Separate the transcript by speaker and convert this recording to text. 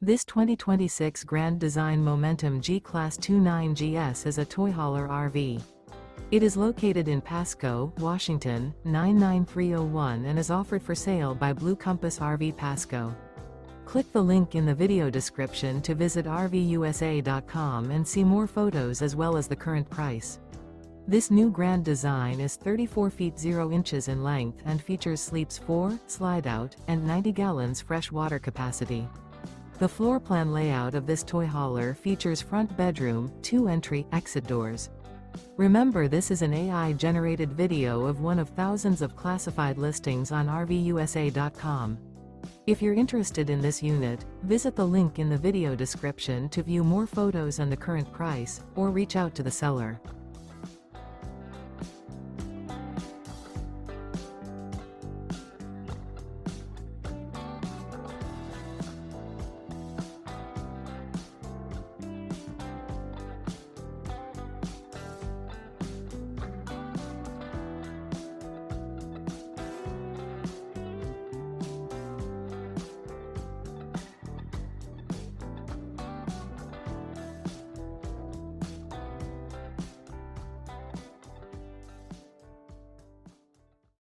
Speaker 1: This 2026 Grand Design Momentum G-Class 29GS is a toy hauler RV. It is located in Pasco, Washington, 99301 and is offered for sale by Blue Compass RV Pasco. Click the link in the video description to visit RVUSA.com and see more photos as well as the current price. This new grand design is 34 feet 0 inches in length and features sleeps 4, slide-out, and 90 gallons fresh water capacity. The floor plan layout of this toy hauler features front bedroom, 2 entry, exit doors. Remember, this is an AI-generated video of one of thousands of classified listings on RVUSA.com. If you're interested in this unit, visit the link in the video description to view more photos and the current price, or reach out to the seller.